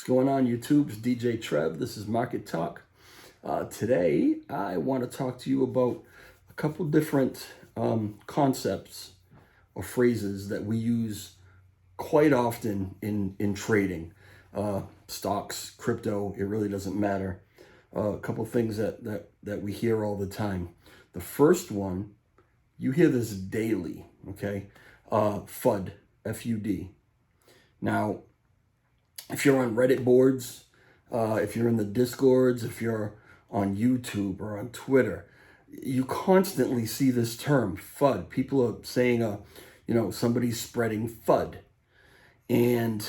What's going on, YouTube? It's DJ Trev. This is Market Talk. Today, I want to talk to you about a couple different concepts or phrases that we use quite often in trading. Stocks, crypto, it really doesn't matter. A couple things that we hear all the time. The first one, you hear this daily, okay? F.U.D, F.U.D. Now, if you're on Reddit boards, if you're in the Discords, if you're on YouTube or on Twitter, you constantly see this term, FUD. People are saying, somebody's spreading FUD. And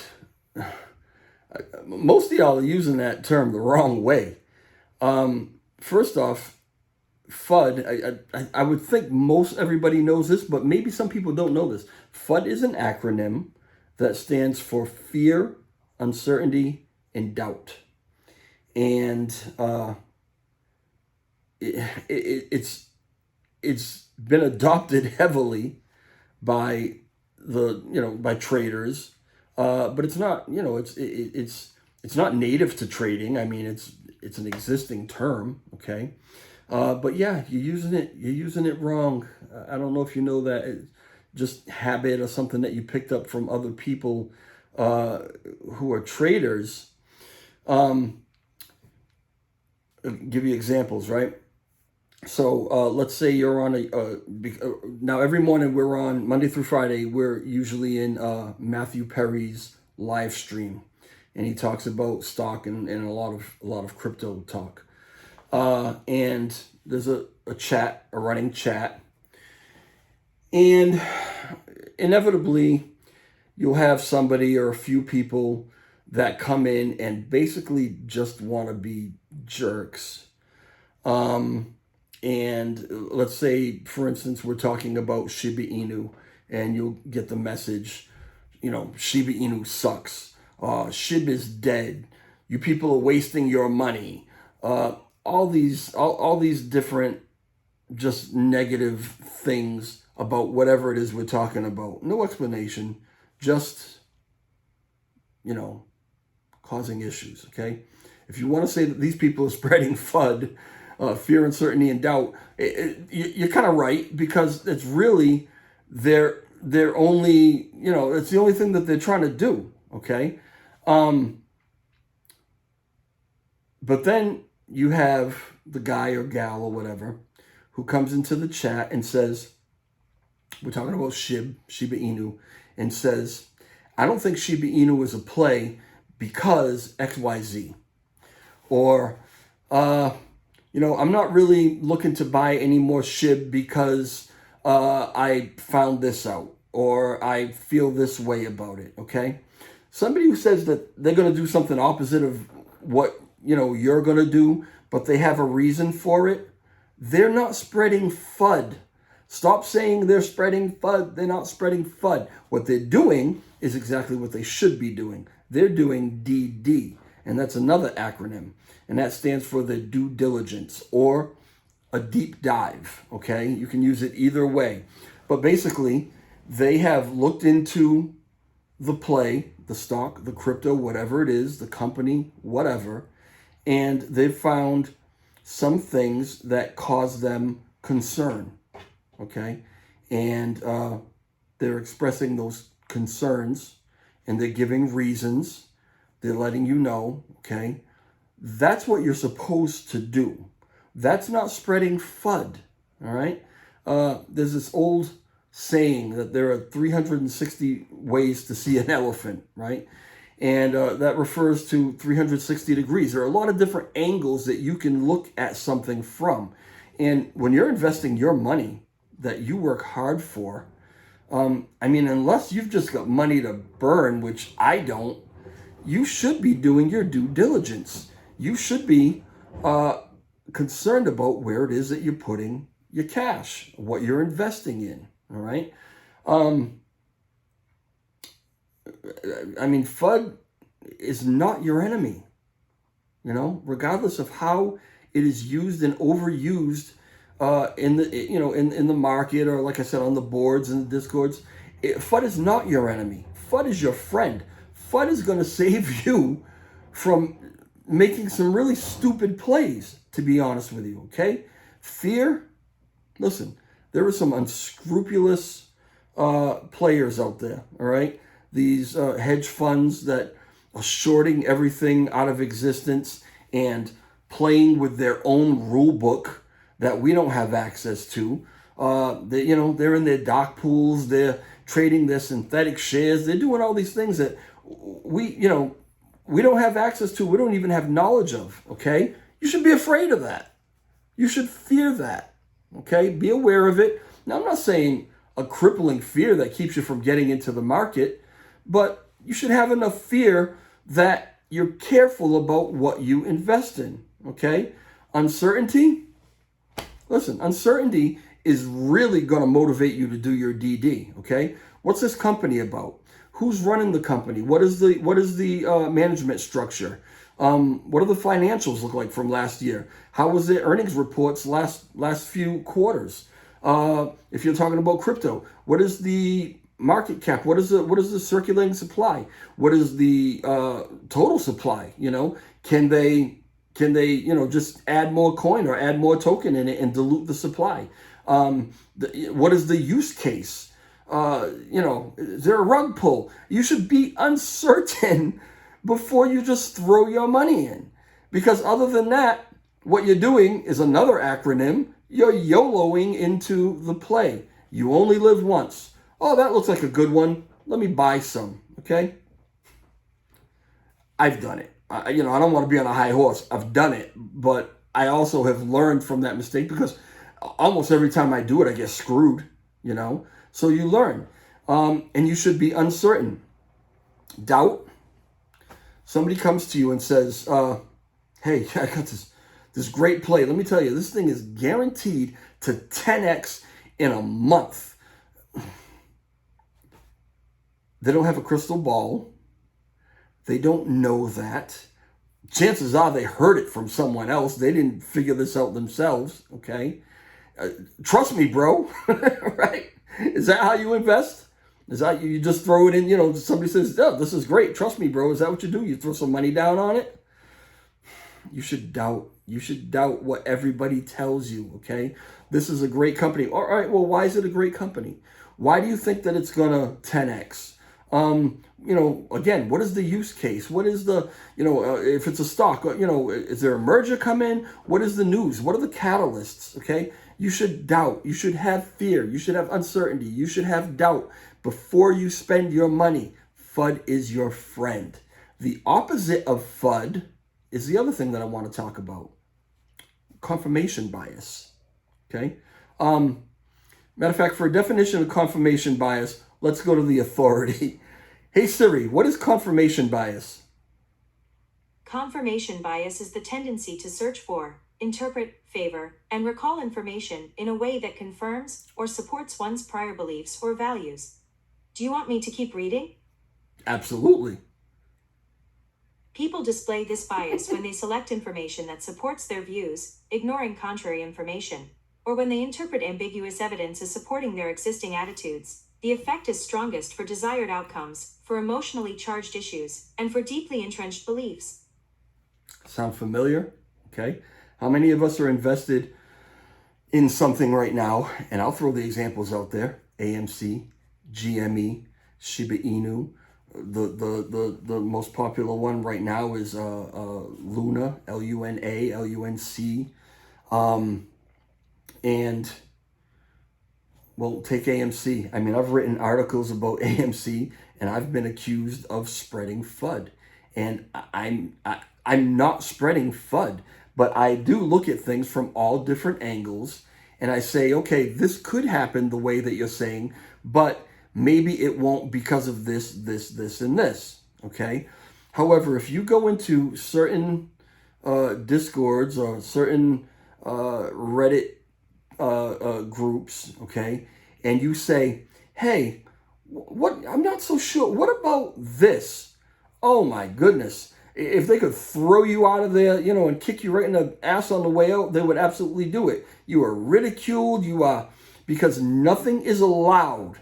most of y'all are using that term the wrong way. First off, FUD, I would think most everybody knows this, but maybe some people don't know this. FUD is an acronym that stands for fear, uncertainty, and doubt. And it's been adopted heavily by by traders, but it's not it's not native to trading. I mean, it's an existing term, okay. But yeah, you're using it wrong. I don't know if you know that. It's just habit or something that you picked up from other people who are traders. I'll give you examples, right? So let's say you're on now every morning we're on Monday through Friday. We're usually in Matthew Perry's live stream, and he talks about stock and a lot of crypto talk. And there's a running chat, and inevitably you'll have somebody or a few people that come in and basically just want to be jerks. And let's say, for instance, we're talking about Shiba Inu, and you'll get the message, Shiba Inu sucks. Shib is dead. You people are wasting your money. All these different just negative things about whatever it is we're talking about. No explanation, just, causing issues, okay? If you want to say that these people are spreading FUD, fear, uncertainty, and doubt, you're kind of right, because it's really they're only, it's the only thing that they're trying to do, okay? But then you have the guy or gal or whatever who comes into the chat and says, we're talking about Shiba Inu, and says, I don't think Shiba Inu is a play because XYZ. Or, I'm not really looking to buy any more SHIB because I found this out, or I feel this way about it, okay? Somebody who says that they're going to do something opposite of what, you're going to do, but they have a reason for it, they're not spreading FUD. Stop saying they're spreading FUD. They're not spreading FUD. What they're doing is exactly what they should be doing. They're doing DD, and that's another acronym, and that stands for the due diligence or a deep dive, okay? You can use it either way. But basically, they have looked into the play, the stock, the crypto, whatever it is, the company, whatever, and they've found some things that cause them concern, okay? And they're expressing those concerns, and they're giving reasons. They're letting you know, okay? That's what you're supposed to do. That's not spreading FUD, all right? There's this old saying that there are 360 ways to see an elephant, right? And that refers to 360 degrees. There are a lot of different angles that you can look at something from. And when you're investing your money that you work hard for, unless you've just got money to burn, which I don't, you should be doing your due diligence. You should be concerned about where it is that you're putting your cash, what you're investing in, all right? FUD is not your enemy, regardless of how it is used and overused in the market, or like I said, on the boards and the discords. FUD is not your enemy. FUD is your friend. FUD is going to save you from making some really stupid plays, to be honest with you, okay? Fear, listen, there are some unscrupulous players out there, all right? These hedge funds that are shorting everything out of existence and playing with their own rule book that we don't have access to. They're in their dark pools. They're trading their synthetic shares. They're doing all these things that we don't have access to. We don't even have knowledge of. Okay, you should be afraid of that. You should fear that. Okay, be aware of it. Now, I'm not saying a crippling fear that keeps you from getting into the market, but you should have enough fear that you're careful about what you invest in. Okay, uncertainty. Listen, uncertainty is really going to motivate you to do your DD. Okay, what's this company about? Who's running the company? What is the management structure? What do the financials look like from last year? How was their earnings reports last few quarters? If you're talking about crypto, what is the market cap? What is the circulating supply? What is the total supply? Can they just add more coin or add more token in it and dilute the supply? What is the use case? Is there a rug pull? You should be uncertain before you just throw your money in. Because other than that, what you're doing is another acronym. You're YOLOing into the play. You only live once. Oh, that looks like a good one. Let me buy some, okay? You done it. I don't want to be on a high horse. I've done it, but I also have learned from that mistake because almost every time I do it, I get screwed, So you learn, and you should be uncertain. Doubt. Somebody comes to you and says, hey, I got this great play. Let me tell you, this thing is guaranteed to 10x in a month. They don't have a crystal ball. They don't know that. Chances are they heard it from someone else. They didn't figure this out themselves, okay? Trust me, bro, right? Is that how you invest? Is that you just throw it in, somebody says, oh, this is great. Trust me, bro. Is that what you do? You throw some money down on it? You should doubt. You should doubt what everybody tells you, okay? This is a great company. All right, well, why is it a great company? Why do you think that it's going to 10x? Again, what is the use case? What is the, if it's a stock, is there a merger come in? What is the news? What are the catalysts? Okay. You should doubt. You should have fear. You should have uncertainty. You should have doubt before you spend your money. FUD is your friend. The opposite of FUD is the other thing that I want to talk about. Confirmation bias. Okay. Matter of fact, for a definition of confirmation bias, let's go to the authority. Hey Siri, what is confirmation bias? Confirmation bias is the tendency to search for, interpret, favor, and recall information in a way that confirms or supports one's prior beliefs or values. Do you want me to keep reading? Absolutely. People display this bias when they select information that supports their views, ignoring contrary information, or when they interpret ambiguous evidence as supporting their existing attitudes. The effect is strongest for desired outcomes, for emotionally charged issues, and for deeply entrenched beliefs. Sound familiar? Okay. How many of us are invested in something right now? And I'll throw the examples out there. AMC, GME, Shiba Inu. The most popular one right now is Luna, Luna, LUNC. And well, take AMC. I mean, I've written articles about AMC, and I've been accused of spreading FUD. And I'm not spreading FUD, but I do look at things from all different angles, and I say, okay, this could happen the way that you're saying, but maybe it won't because of this, and this. Okay. However, if you go into certain discords or certain Reddit groups, okay, and you say, hey, what, I'm not so sure, what about this? Oh my goodness, if they could throw you out of there, and kick you right in the ass on the way out, they would absolutely do it. You are ridiculed, because nothing is allowed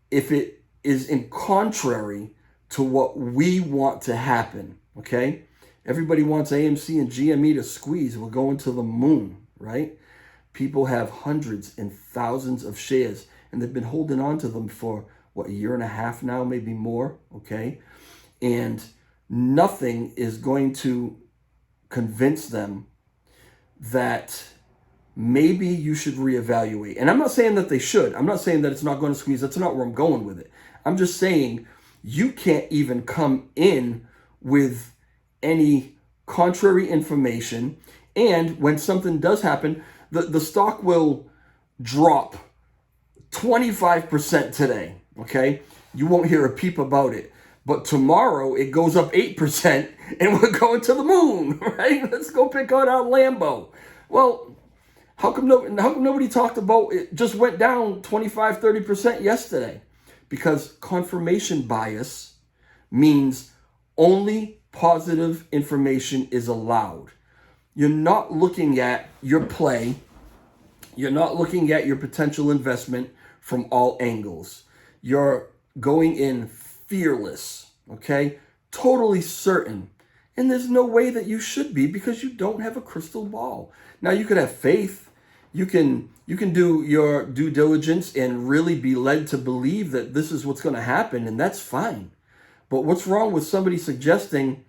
if it is in contrary to what we want to happen, okay? Everybody wants AMC and GME to squeeze. We're going to the moon, right? People have hundreds and thousands of shares, and they've been holding on to them for, what, a year and a half now, maybe more, okay? And nothing is going to convince them that maybe you should reevaluate. And I'm not saying that they should. I'm not saying that it's not going to squeeze. That's not where I'm going with it. I'm just saying you can't even come in with any contrary information. And when something does happen, the stock will drop 25% today, okay? You won't hear a peep about it. But tomorrow it goes up 8% and we're going to the moon, right? Let's go pick out our Lambo. Well, how come nobody talked about it? Just went down 25, 30% yesterday? Because confirmation bias means only positive information is allowed. You're not looking at your play. You're not looking at your potential investment from all angles. You're going in fearless, okay? Totally certain. And there's no way that you should be because you don't have a crystal ball. Now, you could have faith. You can do your due diligence and really be led to believe that this is what's going to happen, and that's fine. But what's wrong with somebody suggesting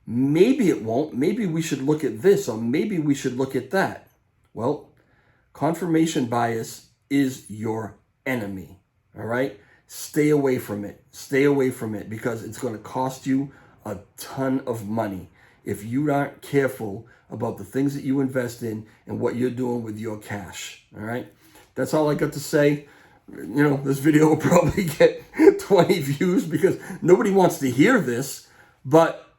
maybe it won't, maybe we should look at this, or maybe we should look at that? Well, confirmation bias is your enemy, all right? Stay away from it. Stay away from it because it's going to cost you a ton of money if you aren't careful about the things that you invest in and what you're doing with your cash, all right? That's all I got to say. You know, this video will probably get 20 views because nobody wants to hear this, but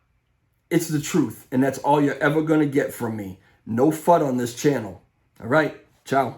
it's the truth, and that's all you're ever going to get from me. No FUD on this channel. All right, ciao.